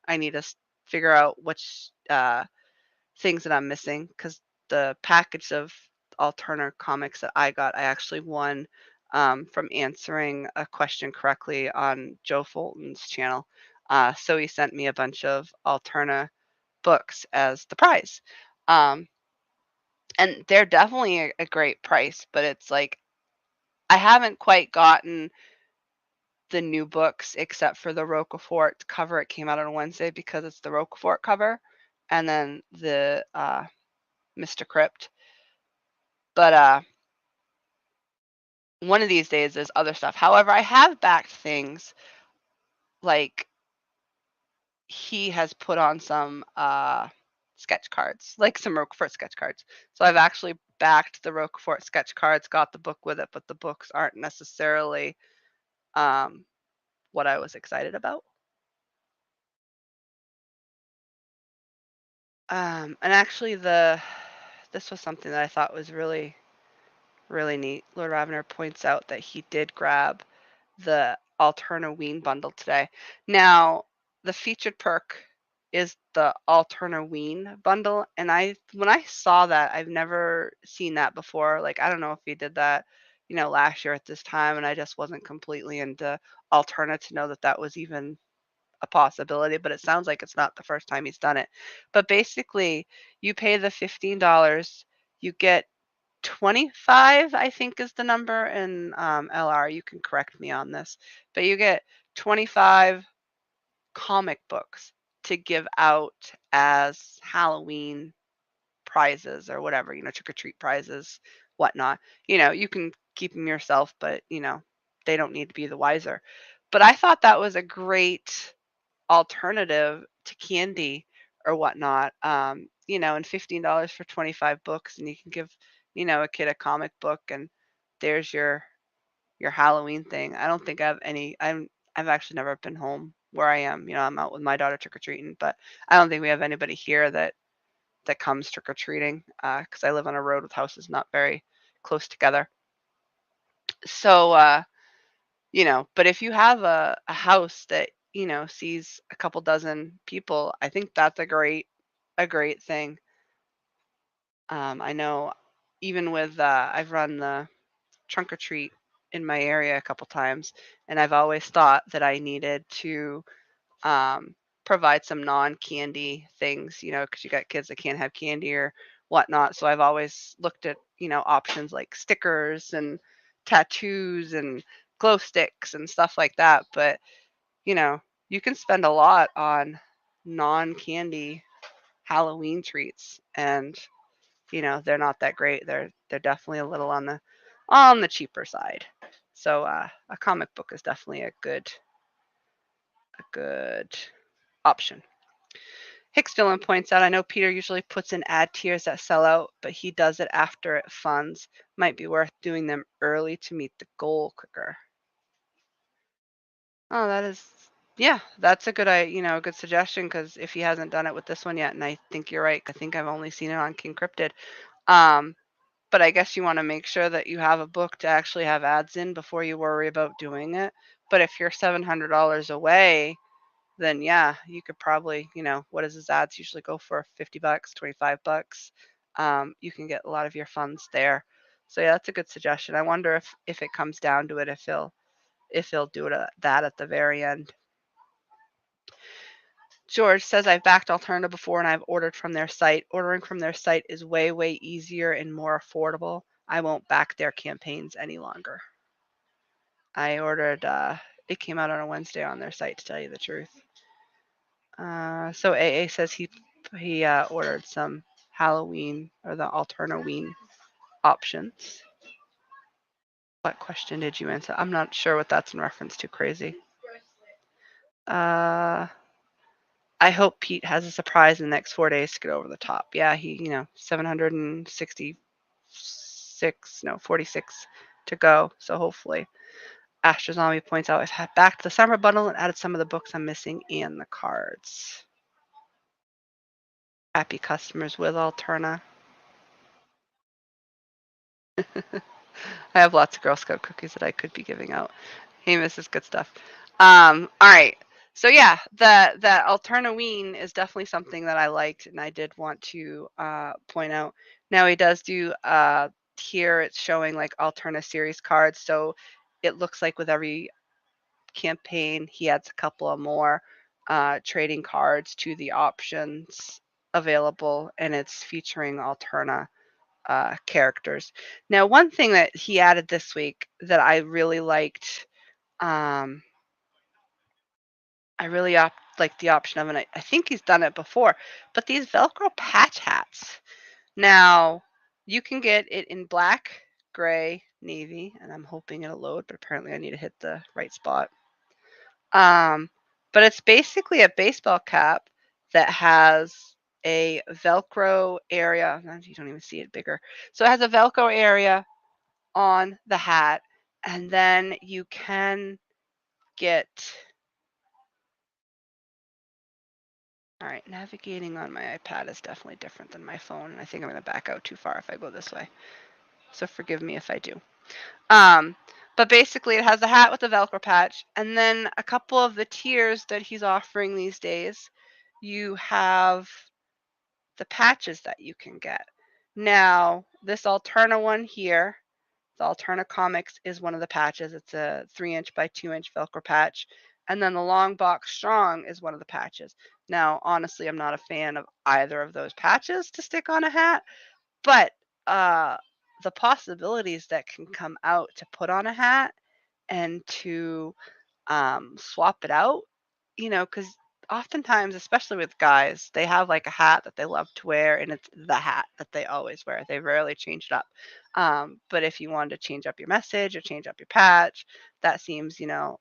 I need to figure out which things that I'm missing because the package of alternative comics that I got, I actually won from answering a question correctly on Joe Fulton's channel. So he sent me a bunch of alterna books as the prize. Um, and they're definitely a great price, but it's like I haven't quite gotten the new books except for the Roquefort cover. It came out on Wednesday because it's the Roquefort cover, and then the Mr. Crypt. But one of these days there's other stuff. However, I have backed things like he has put on some sketch cards, like some Roquefort sketch cards. So I've actually backed the Roquefort sketch cards, got the book with it, but the books aren't necessarily what I was excited about. And actually, this was something that I thought was really, really neat. Lord Ravener points out that he did grab the Alterna Ween bundle today. Now, the featured perk is the Alterna Ween bundle, and when I saw that, I've never seen that before. Like, I don't know if he did that, last year at this time, and I just wasn't completely into Alterna to know that that was even a possibility, but it sounds like it's not the first time he's done it. But basically, you pay the $15, you get 25, I think is the number in LR. You can correct me on this, but you get 25 comic books to give out as Halloween prizes or whatever, trick or treat prizes, whatnot. You can keep them yourself, but they don't need to be the wiser. But I thought that was a great alternative to candy or whatnot. And $15 for 25 books, and you can give, a kid a comic book, and there's your Halloween thing. I don't think I have any. I've actually never been home where I am. I'm out with my daughter trick or treating, but I don't think we have anybody here that comes trick or treating because I live on a road with houses not very close together. So, but if you have a house that sees a couple dozen people, I think that's a great thing. I know even with I've run the trunk or treat in my area a couple times, and I've always thought that I needed to um, provide some non-candy things, because you got kids that can't have candy or whatnot. So I've always looked at, options like stickers and tattoos and glow sticks and stuff like that. But, you know, you can spend a lot on non-candy Halloween treats, and they're not that great. They're definitely a little on the cheaper side. So a comic book is definitely a good option. Hicksville points out, I know Peter usually puts in ad tiers that sell out, but he does it after it funds. Might be worth doing them early to meet the goal quicker. Oh, yeah, that's a good suggestion, because if he hasn't done it with this one yet, and I think you're right, I think I've only seen it on King Cryptid. Um, but I guess you want to make sure that you have a book to actually have ads in before you worry about doing it. But if you're $700 away, then yeah, you could probably, what does his ads usually go for? $50, $25. You can get a lot of your funds there. So yeah, that's a good suggestion. I wonder if it comes down to it, if he'll do it that at the very end. George says, I've backed Alterna before and I've ordered from their site. Ordering from their site is way, way easier and more affordable. I won't back their campaigns any longer. I ordered, it came out on a Wednesday on their site, to tell you the truth. So AA says he ordered some Halloween or the Alternaween options. What question did you answer? I'm not sure what that's in reference to. Crazy. I hope Pete has a surprise in the next 4 days to get over the top. Yeah, he 46 to go. So hopefully. Astra Zombie points out, I've had back the summer bundle and added some of the books I'm missing and the cards. Happy customers with Alterna. I have lots of Girl Scout cookies that I could be giving out. Hey, Mrs. Good Stuff. All right. So yeah, the Alternaween is definitely something that I liked, and I did want to point out. Now he does do here it's showing like Alterna series cards, so it looks like with every campaign he adds a couple of more trading cards to the options available, and it's featuring Alterna characters. Now, one thing that he added this week that I really liked, I really like the option of, and I think he's done it before, but these Velcro patch hats. Now, you can get it in black, gray, navy, and I'm hoping it'll load, but apparently I need to hit the right spot. But it's basically a baseball cap that has a Velcro area. You don't even see it bigger. So it has a Velcro area on the hat, and then you can get. All right, navigating on my iPad is definitely different than my phone, and I think I'm going to back out too far if I go this way. So forgive me if I do. But basically, it has a hat with a Velcro patch, and then a couple of the tiers that he's offering these days, you have the patches that you can get. Now, this Alterna one here, the Alterna Comics, is one of the patches. It's a 3-inch by 2-inch Velcro patch. And then the Long Box Strong is one of the patches. Now, honestly, I'm not a fan of either of those patches to stick on a hat, but the possibilities that can come out to put on a hat and to swap it out, because oftentimes, especially with guys, they have like a hat that they love to wear, and it's the hat that they always wear. They rarely change it up. But if you wanted to change up your message or change up your patch, that seems, a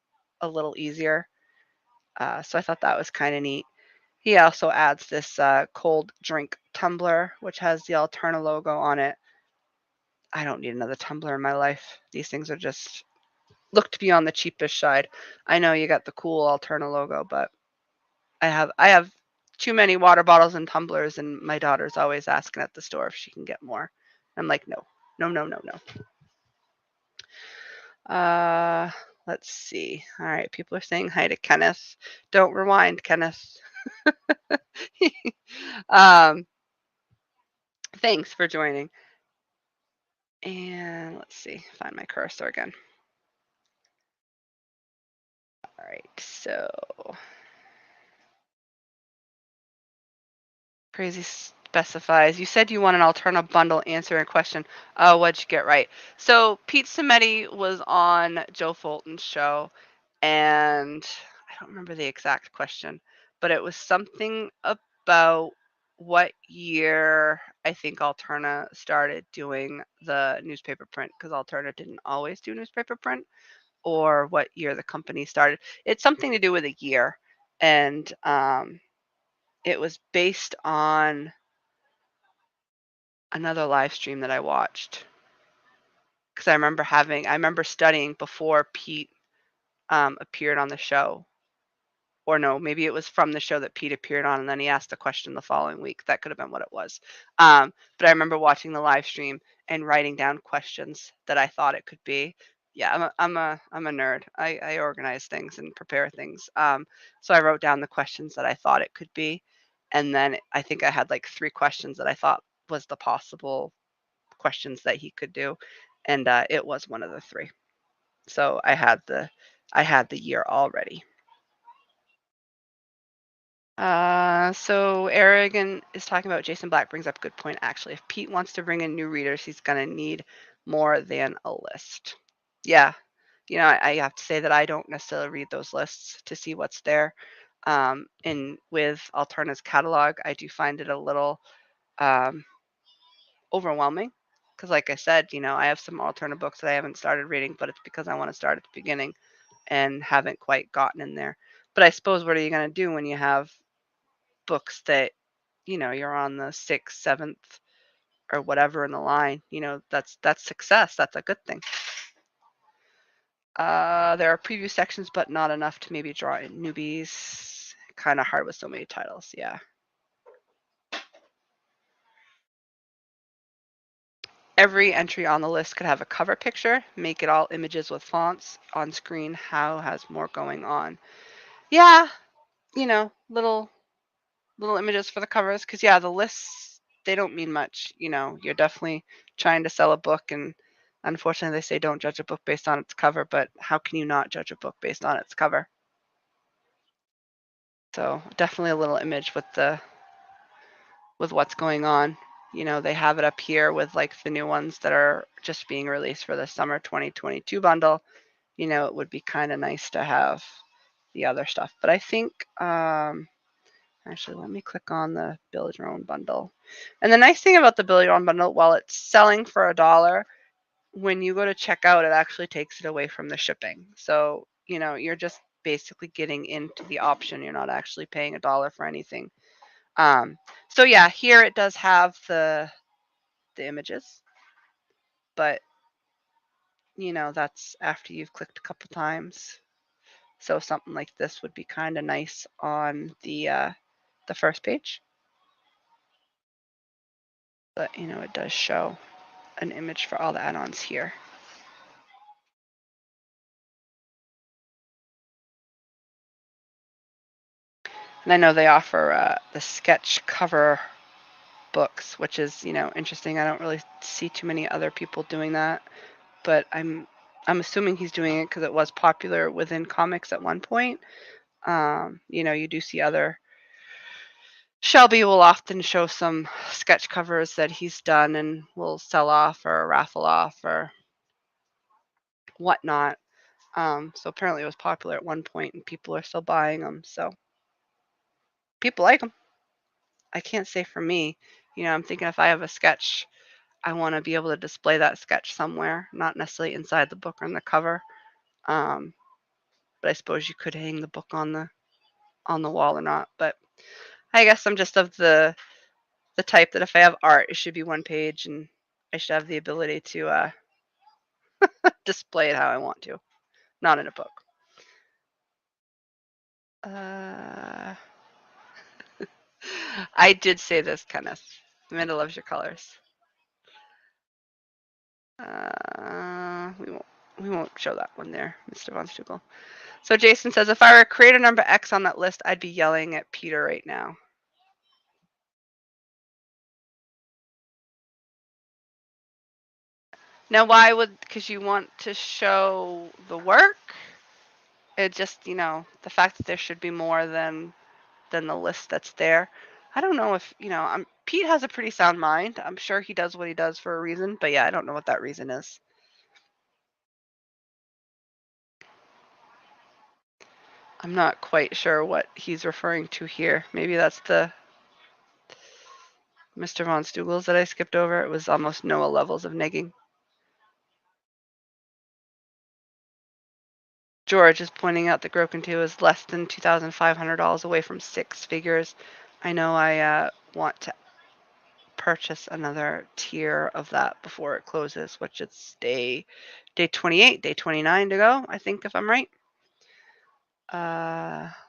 little easier. So I thought that was kind of neat. He also adds this cold drink tumbler, which has the Alterna logo on it. I don't need another tumbler in my life. These things are just look to be on the cheapest side. I know you got the cool Alterna logo, but I have too many water bottles and tumblers, and my daughter's always asking at the store if she can get more. I'm like, no, no, no, no, no. Let's see. All right, people are saying hi to Kenneth. Don't rewind, Kenneth. um, Thanks for joining. And let's see, find my cursor again. All right, so Crazy specifies. You said you want an alternative bundle answering a question. Oh, what'd you get right? So Pete Cimetti was on Joe Fulton's show, and I don't remember the exact question, but it was something about what year I think Alterna started doing the newspaper print, because Alterna didn't always do newspaper print, or what year the company started. It's something to do with a year, and it was based on another live stream that I watched, because I remember studying before Pete appeared on the show. Or no, maybe it was from the show that Pete appeared on, and then he asked the question the following week. That could have been what it was. But I remember watching the live stream and writing down questions that I thought it could be. Yeah, I'm a nerd. I organize things and prepare things. So I wrote down the questions that I thought it could be, and then I think I had like 3 questions that I thought was the possible questions that he could do, and it was one of the 3. So I had the year already. So Aragon is talking about Jason Black brings up a good point actually. If Pete wants to bring in new readers, he's gonna need more than a list. Yeah, I have to say that I don't necessarily read those lists to see what's there. And with Alterna's catalog, I do find it a little um, overwhelming, because like I said, I have some Alterna books that I haven't started reading, but it's because I want to start at the beginning and haven't quite gotten in there. But I suppose, what are you going to do when you have books that you're on the 6th, 7th, or whatever in the line? That's success. That's a good thing. There are preview sections, but not enough to maybe draw in newbies. Kind of hard with so many titles. Yeah. Every entry on the list could have a cover picture. Make it all images with fonts on screen. How has more going on? Yeah, little images for the covers, because yeah, the lists, they don't mean much. You're definitely trying to sell a book, and unfortunately they say don't judge a book based on its cover, but how can you not judge a book based on its cover? So definitely a little image with what's going on. They have it up here with like the new ones that are just being released for the summer 2022 bundle. It would be kind of nice to have the other stuff, but I think actually, let me click on the build your own bundle. And the nice thing about the build your own bundle, while it's selling for $1, when you go to checkout, it actually takes it away from the shipping. So, you're just basically getting into the option. You're not actually paying $1 for anything. So yeah, here it does have the images, but that's after you've clicked a couple times. So something like this would be kind of nice on the first page. But it does show an image for all the add-ons here. And I know they offer the sketch cover books, which is interesting. I don't really see too many other people doing that, but I'm assuming he's doing it because it was popular within comics at one point. You do see other. Shelby will often show some sketch covers that he's done and will sell off or raffle off or whatnot. So apparently it was popular at one point and people are still buying them. So people like them. I can't say for me. I'm thinking if I have a sketch, I want to be able to display that sketch somewhere, not necessarily inside the book or on the cover. But I suppose you could hang the book on the wall or not. But I guess I'm just of the type that if I have art, it should be one page, and I should have the ability to display it how I want to, not in a book. I did say this, Kenneth. Amanda loves your colors. We won't show that one there, Mr. Von Stugel. So Jason says, if I were creator number X on that list, I'd be yelling at Peter right now. Now, why would? Because you want to show the work. It just, the fact that there should be more than the list that's there. I don't know if Pete has a pretty sound mind. I'm sure he does what he does for a reason, but yeah, I don't know what that reason is. I'm not quite sure what he's referring to here. Maybe that's the Mr. Von Stugel's that I skipped over. It was almost Noah levels of negging. George is pointing out that Broken 2 is less than $2,500 away from six figures. I know I want to purchase another tier of that before it closes, which it's day 28, day 29 to go, I think, if I'm right.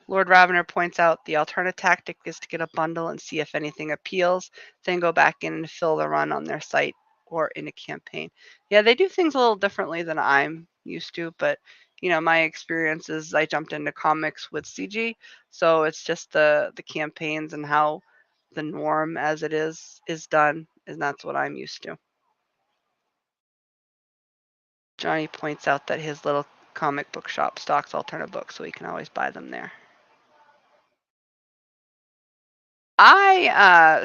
Lord Ravener points out the alternate tactic is to get a bundle and see if anything appeals, then go back in and fill the run on their site or in a campaign. Yeah, they do things a little differently than I'm used to, but my experience is I jumped into comics with CG, so it's just the campaigns and how the norm as it is done, and that's what I'm used to. Johnny points out that his little comic book shop stocks alternate books, so he can always buy them there.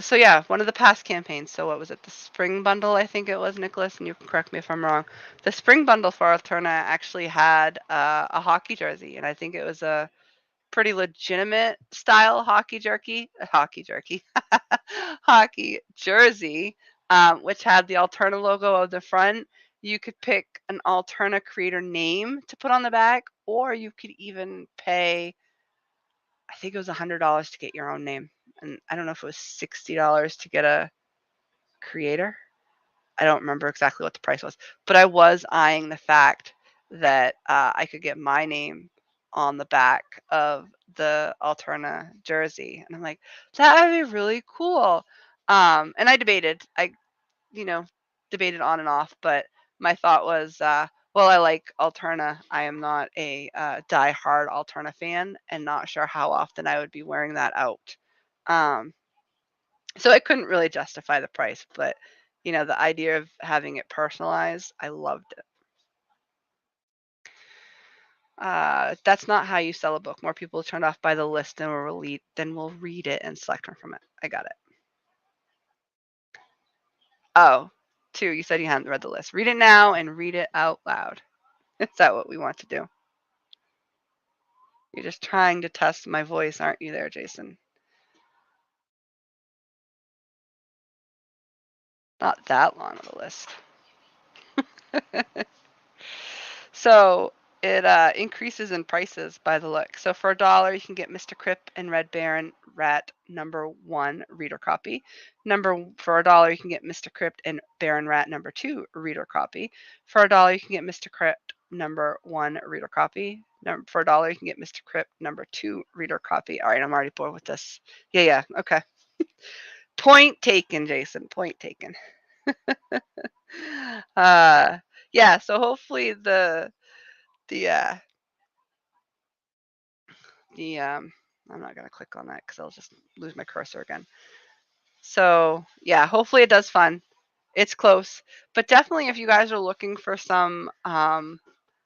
So yeah, one of the past campaigns. So what was it? The spring bundle, I think it was, Nicholas, and you can correct me if I'm wrong. The spring bundle for Alterna actually had a hockey jersey, and I think it was a pretty legitimate style hockey hockey jersey, which had the Alterna logo on the front. You could pick an Alterna creator name to put on the back, or you could even pay, I think it was $100 to get your own name. And I don't know if it was $60 to get a creator. I don't remember exactly what the price was, but I was eyeing the fact that I could get my name on the back of the Alterna jersey. And I'm like, that would be really cool. And I debated on and off, but my thought was, well, I like Alterna. I am not a die-hard Alterna fan and not sure how often I would be wearing that out. So I couldn't really justify the price, but the idea of having it personalized, I loved it. That's not how you sell a book. More people turned off by the list and will read it and select one from it. I got it. Oh, 2, you said you hadn't read the list. Read it now and read it out loud. Is that what we want to do? You're just trying to test my voice, aren't you there, Jason? Not that long of a list. So it increases in prices by the look. So for $1, you can get Mr. Crip and Red Baron Rat #1 reader copy. For $1, you can get Mr. Crypt and Baron Rat #2 reader copy. For $1, you can get Mr. Crypt #1 reader copy. For $1, you can get Mr. Crypt #2 reader copy. All right, I'm already bored with this. Yeah, okay. Point taken, Jason. Point taken. Yeah, so hopefully the I'm not gonna click on that because I'll just lose my cursor again. So yeah, hopefully it does fun. It's close, but definitely if you guys are looking for some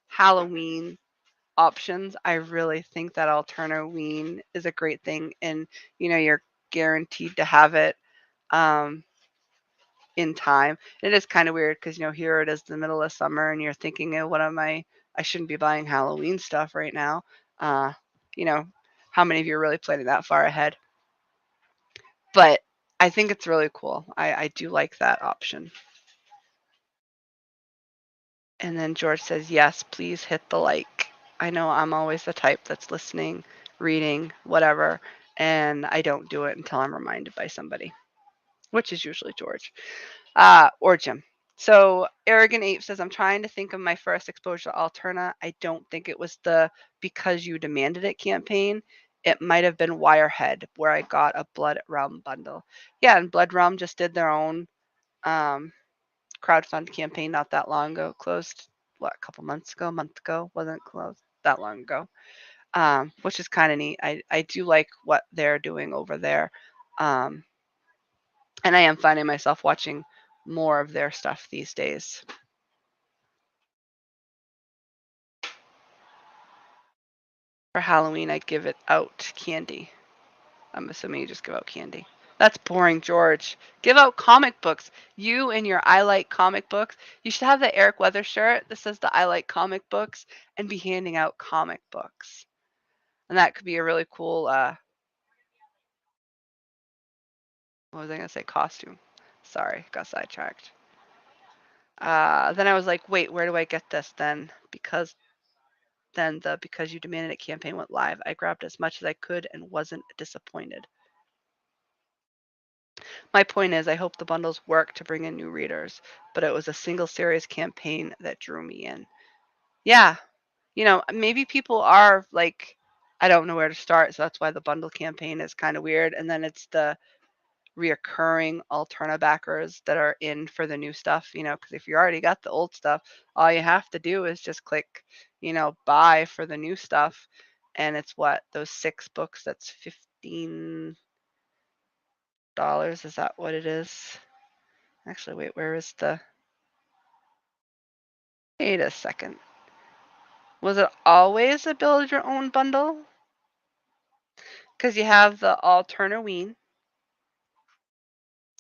Halloween options, I really think that Alternoween is a great thing, and you're guaranteed to have it in time. It is kind of weird because here it is the middle of summer, and you're thinking, what am I shouldn't be buying Halloween stuff right now. You know, how many of you are really planning that far ahead? But I think it's really cool. I do like that option. And then George says, yes, please hit the like. I know I'm always the type that's listening, reading, whatever, and I don't do it until I'm reminded by somebody, which is usually George or Jim. So Arrogant Ape says, I'm trying to think of my first exposure to Alterna. I don't think it was the Because You Demanded It campaign. It might have been Wirehead, where I got a Blood Realm bundle. Yeah, and Blood Realm just did their own crowdfund campaign not that long ago. Closed, what, a couple months ago, a month ago? Wasn't closed that long ago, which is kind of neat. I do like what they're doing over there. Um, and I am finding myself watching more of their stuff these days. For Halloween, I give it out candy. I'm assuming you just give out candy. That's boring, George. Give out comic books. You and your I like comic books. You should have the Eric Weather shirt that says the I like comic books and be handing out comic books. And that could be a really cool, what was I going to say? Costume. Sorry, got sidetracked. Then I was like, wait, where do I get this then? Because then the Because You Demanded It campaign went live. I grabbed as much as I could and wasn't disappointed. My point is, I hope the bundles work to bring in new readers, but it was a single series campaign that drew me in. Yeah, maybe people are like, I don't know where to start, so that's why the bundle campaign is kind of weird. And then it's the reoccurring Alterna backers that are in for the new stuff, because if you already got the old stuff, all you have to do is just click, buy for the new stuff. And it's what, those 6 books, that's $15. Is that what it is? Actually, wait, where is the. Wait a second. Was it always a build your own bundle? Because you have the Alternaween,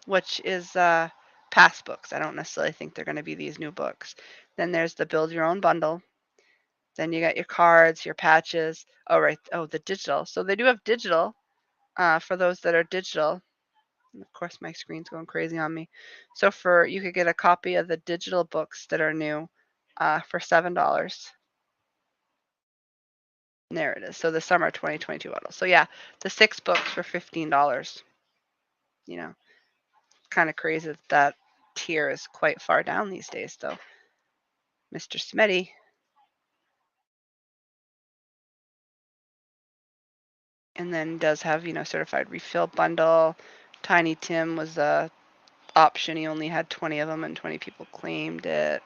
which is past books. I don't necessarily think they're going to be these new books. Then there's the build your own bundle. Then you got your cards, your patches. Oh, right. Oh, the digital. So they do have digital for those that are digital. And of course, my screen's going crazy on me. So you could get a copy of the digital books that are new for $7. There it is. So the summer 2022 model. So yeah, the 6 books for $15. You know, kind of crazy that tier is quite far down these days, though. Mr. Smitty. And then does have, certified refill bundle. Tiny Tim was a option. He only had 20 of them and 20 people claimed it.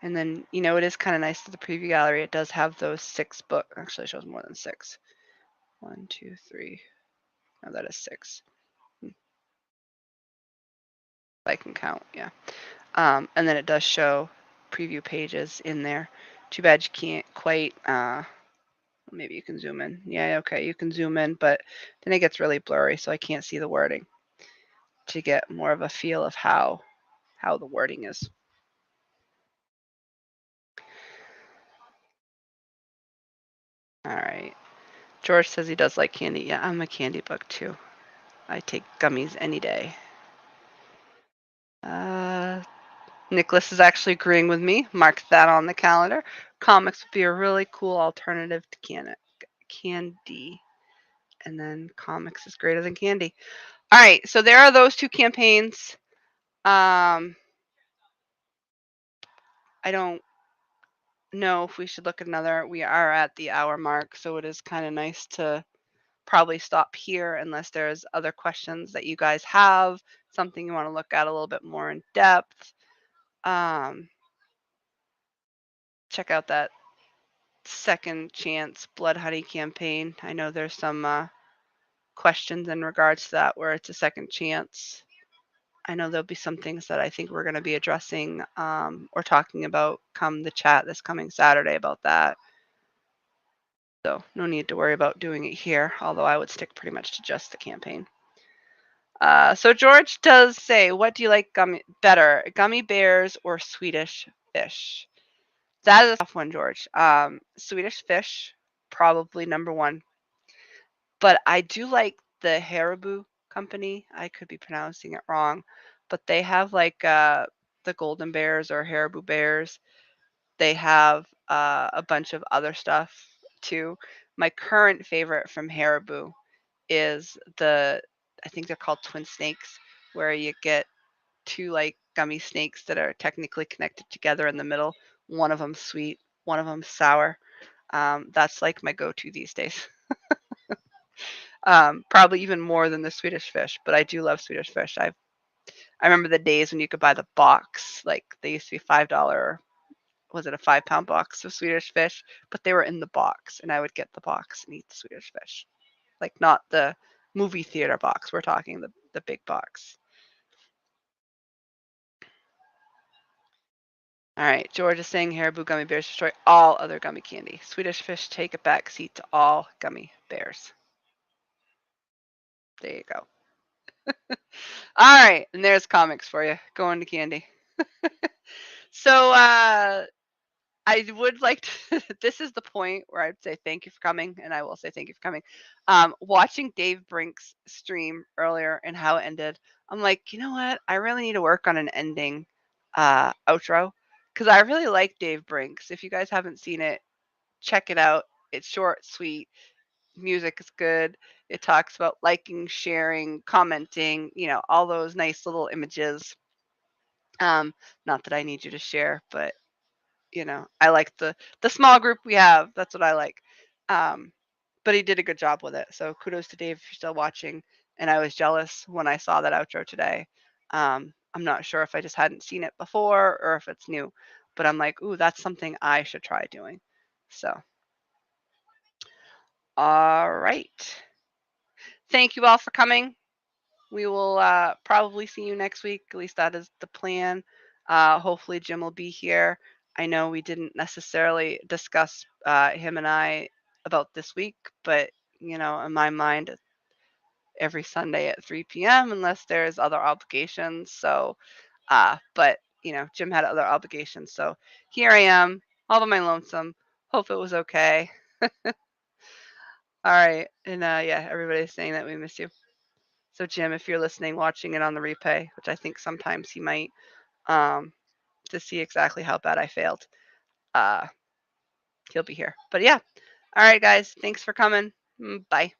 And then, it is kind of nice to the preview gallery. It does have those 6 books. Actually, it shows more than 6. 1, 2, 3. No, that is 6. I can count, yeah. And then it does show preview pages in there. Too bad you can't quite, maybe you can zoom in. Yeah, okay, you can zoom in, but then it gets really blurry, so I can't see the wording to get more of a feel of how the wording is. All right. George says he does like candy. Yeah, I'm a candy bug too. I take gummies any day. Nicholas is actually agreeing with me. Mark that on the calendar. Comics would be a really cool alternative to candy. And then comics is greater than candy. All right, so there are those 2 campaigns. I don't know if we should look at another. We are at the hour mark, so it is kind of nice to probably stop here unless there's other questions that you guys have, something you want to look at a little bit more in depth. Check out that Second Chance Blood Honey campaign. I know there's some questions in regards to that where it's a second chance. I know there'll be some things that I think we're going to be addressing or talking about come the chat this coming Saturday about that. So no need to worry about doing it here, although I would stick pretty much to just the campaign. So George does say, what do you like better, gummy bears or Swedish fish? That is a tough one, George. Swedish fish, probably number 1. But I do like the Haribo company. I could be pronouncing it wrong, but they have like the golden bears or haribo bears. They have a bunch of other stuff too. My current favorite from Haribo is I think they're called twin snakes, where you get two like gummy snakes that are technically connected together in the middle. One of them sweet, one of them sour. That's like my go-to these days. Probably even more than the Swedish fish, but I do love Swedish fish. I remember the days when you could buy the box, like they used to be $5. Was it a 5-pound box of Swedish fish? But they were in the box, and I would get the box and eat the Swedish fish, like not the movie theater box. We're talking the big box. All right, George is saying Haribo gummy bears destroy all other gummy candy. Swedish fish take a back seat to all gummy bears. There you go. All right, and there's comics for you. Going to candy. So I would like to, this is the point where I'd say thank you for coming, and I will say thank you for coming. Watching Dave Brink's stream earlier and how it ended, I'm like, you know what? I really need to work on an ending outro because I really like Dave Brink's. If you guys haven't seen it, check it out. It's short, sweet. Music is good. It talks about liking, sharing, commenting, all those nice little images. Not that I need you to share, but I like the small group we have. That's what I like. Um, but he did a good job with it. So kudos to Dave if you're still watching. And I was jealous when I saw that outro today. I'm not sure if I just hadn't seen it before or if it's new, but I'm like, ooh, that's something I should try doing. So, all right. Thank you all for coming. We will probably see you next week. At least that is the plan. Hopefully, Jim will be here. I know we didn't necessarily discuss him and I about this week, but in my mind, every Sunday at 3 p.m. unless there's other obligations. So, but Jim had other obligations. So here I am, all by my lonesome. Hope it was okay. All right, and yeah, everybody's saying that we miss you. So Jim, if you're listening, watching it on the replay, which I think sometimes he might, um, to see exactly how bad I failed, uh, he'll be here. But yeah, all right, guys, thanks for coming. Bye.